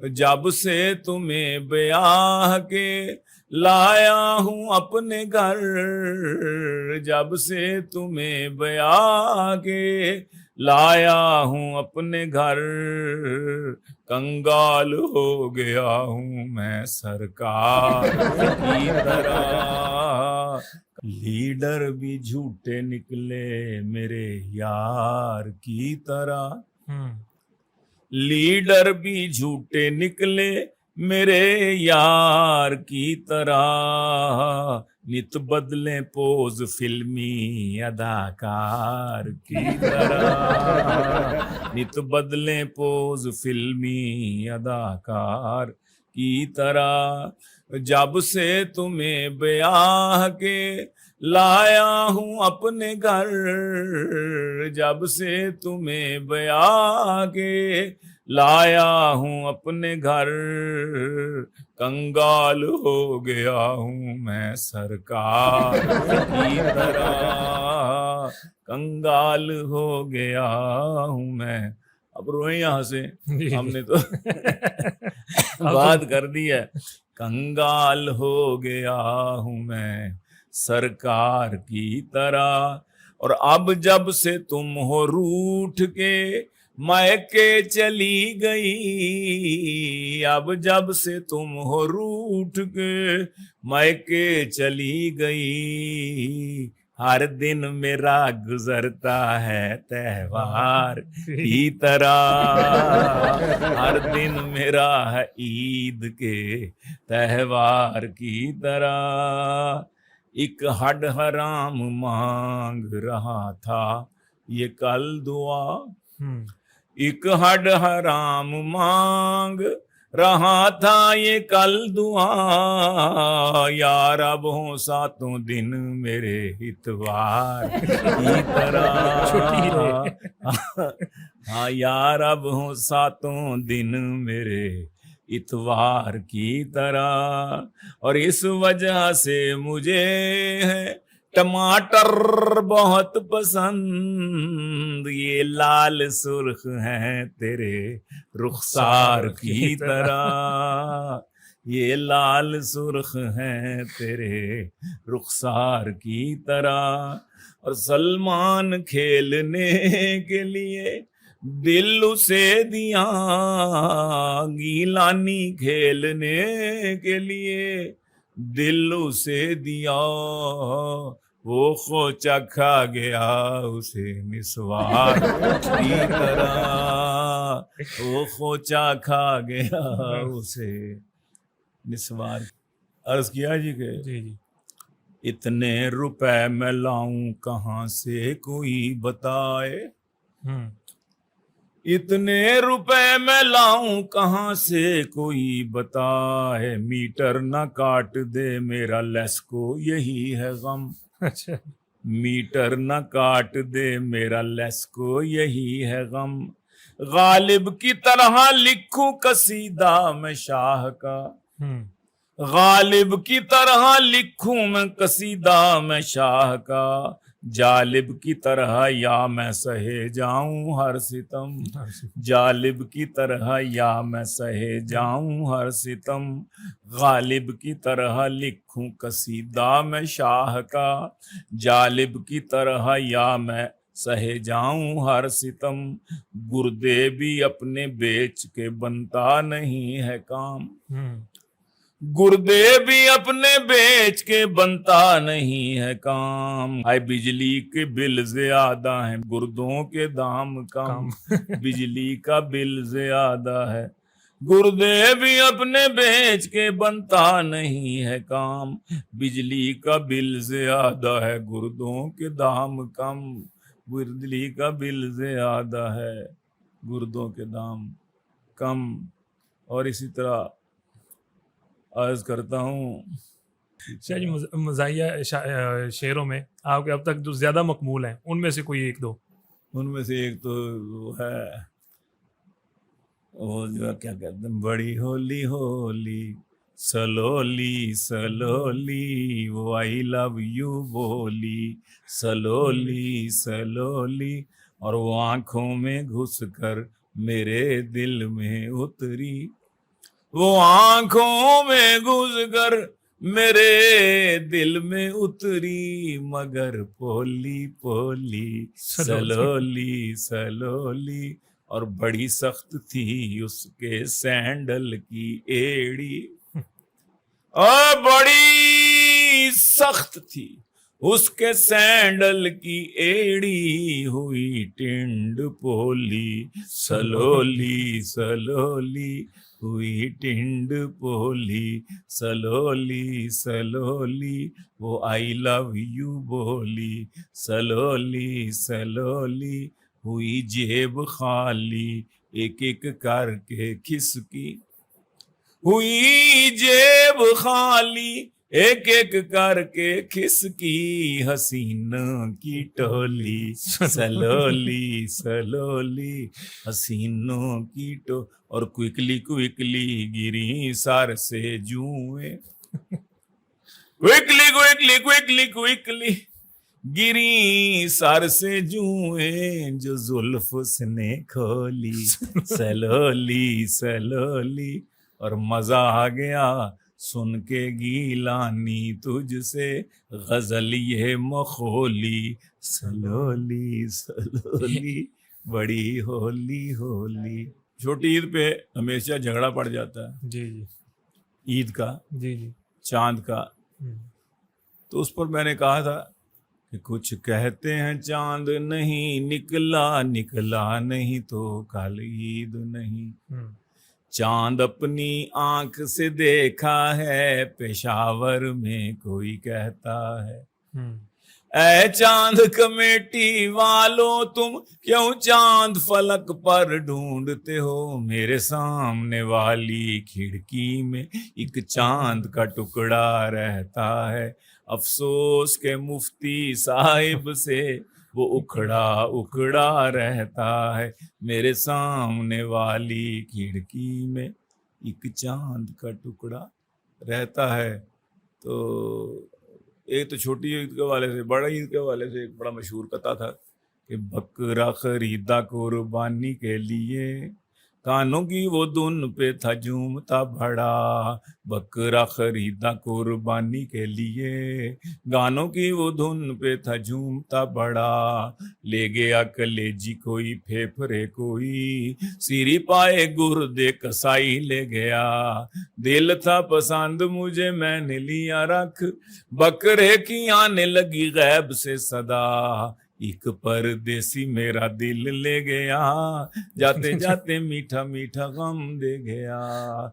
जब से तुम्हें ब्याह के लाया हूँ अपने घर, जब से तुम्हें ब्याह के लाया हूँ अपने घर, कंगाल हो गया हूँ मैं सरकार की तरह। लीडर भी झूठे निकले मेरे यार की तरह, लीडर भी झूठे निकले मेरे यार की तरह। नित बदले पोज फिल्मी अदाकार की तरह, नित बदले पोज फिल्मी अदाकार की तरह। जब से तुम्हें ब्याह के लाया हूँ अपने घर, जब से तुम्हें ब्याह के लाया हूँ अपने घर, कंगाल हो गया हूँ मैं सरकार की तरह, कंगाल हो गया हूँ मैं। अब रोए यहाँ से, हमने तो बात कर दी है। कंगाल हो गया हूँ मैं सरकार की तरह। और अब जब से तुम हो रूठ के मायके चली गई, अब जब से तुम हो रूठ के मायके चली गई, हर दिन मेरा गुजरता है त्योहार की तरह, हर दिन मेरा है ईद के त्योहार की तरह। एक हड हराम मांग रहा था ये कल दुआ, एक हड हराम मांग रहा था ये कल दुआ, यार अब हो सातों दिन मेरे इतवार की तरह। हाँ यार अब हो सातों दिन मेरे इतवार की तरह। और इस वजह से मुझे है टमाटर बहुत पसंद, ये लाल सुर्ख हैं तेरे रुखसार की तरह, ये लाल सुर्ख हैं तेरे रुखसार की तरह। और सलमान खेलने के लिए दिल उसे दिया, गीलानी खेलने के लिए दिल उसे दिया, वो खोचा खा गया उसे निस्वार की तरह, वो खोचा खा गया उसे निस्वार। अर्ज किया जी के जी इतने रुपए मैं लाऊं कहाँ से कोई बताए, इतने रुपए मैं लाऊं कहाँ से कोई बताए, मीटर न काट दे मेरा लेस को यही है गम। अच्छा, मीटर न काट दे मेरा लेस को यही है गम। गालिब की तरह लिखूं कसीदा मैं शाह का, गालिब की तरह लिखूं मैं कसीदा मैं शाह का, जालिब की तरह या मैं सहे जाऊं हर सितम, जालिब की तरह या मैं सहे जाऊं हर सितम। गालिब की तरह लिखूं कसीदा मैं शाह का, जालिब की तरह या मैं सहे जाऊं हर सितम। गुर्दे भी अपने बेच के बनता नहीं है काम, गुर्दे भी अपने बेच के बनता नहीं है काम। हाय बिजली के बिल ज्यादा है गुर्दों के दाम कम, बिजली का बिल ज्यादा है गुर्दे भी अपने बेच के बनता नहीं है काम। बिजली का बिल ज्यादा है गुर्दों के दाम कम, बिजली का बिल ज्यादा है गुर्दों के दाम कम। और इसी तरह अर्ज करता हूँ शाह जी, मज़ाहिया शेरों में आपके अब तक जो ज़्यादा मकबूल हैं उनमें से कोई एक दो। उनमें से एक तो वो है, वो जो क्या कहते हैं, बड़ी होली होली सलोली सलोली, वो आई लव यू बोली सलोली सलोली, और वो आंखों में घुस कर मेरे दिल में उतरी। वो आंखों में घुसकर मेरे दिल में उतरी, मगर पोली पोली सलोली सलोली, और बड़ी सख्त थी उसके सैंडल की एड़ी, और बड़ी सख्त थी उसके सैंडल की एड़ी, हुई टिंड पोली सलोली सलोली, हुई टिंड पोली सलोली सलोली, वो आई लव यू बोली सलोली सलोली, हुई जेब खाली एक एक करके खिसकी, हुई जेब खाली एक एक करके खिसकी, हसीनों की टोली सलोली सलोली, हसीनों की टो, और क्विकली क्विकली गिरी सर से जुएं, क्विकली क्विकली क्विकली क्विकली गिरी सर से जुएं, जो जुल्फ उसने खोली सलोली सलोली, और मजा आ गया सुन के गीलानी तुझसे, गजल ये मखोली सलोली सलोली, बड़ी होली होली। छोटी ईद पे हमेशा झगड़ा पड़ जाता है, जी जी ईद का, जी जी। चांद का। तो उस पर मैंने कहा था कि कुछ कहते हैं चांद नहीं निकला, निकला नहीं तो कल ईद नहीं, चांद अपनी आंख से देखा है, पेशावर में कोई कहता है। ऐ चांद कमेटी वालों तुम क्यों चांद फलक पर ढूंढते हो, मेरे सामने वाली खिड़की में एक चांद का टुकड़ा रहता है, अफसोस के मुफ्ती साहिब से वो उखड़ा उखड़ा रहता है, मेरे सामने वाली खिड़की में एक चांद का टुकड़ा रहता है। तो एक तो छोटी ईद के वाले से, बड़ा ईद के वाले से एक बड़ा मशहूर कथा था कि बकरा खरीदा कुर्बानी के लिए, कानों की वो धुन पे था झूमता बड़ा, बकरा खरीदा कुर्बानी के लिए, गानों की वो धुन पे था झूमता बड़ा, ले गया कलेजी कोई फेफड़े कोई, सिरी पाए गुर्दे कसाई ले गया, दिल था पसंद मुझे मैंने लिया रख, बकरे की आने लगी गैब से सदा, एक परदेसी मेरा दिल ले गया, जाते जाते मीठा मीठा गम दे गया,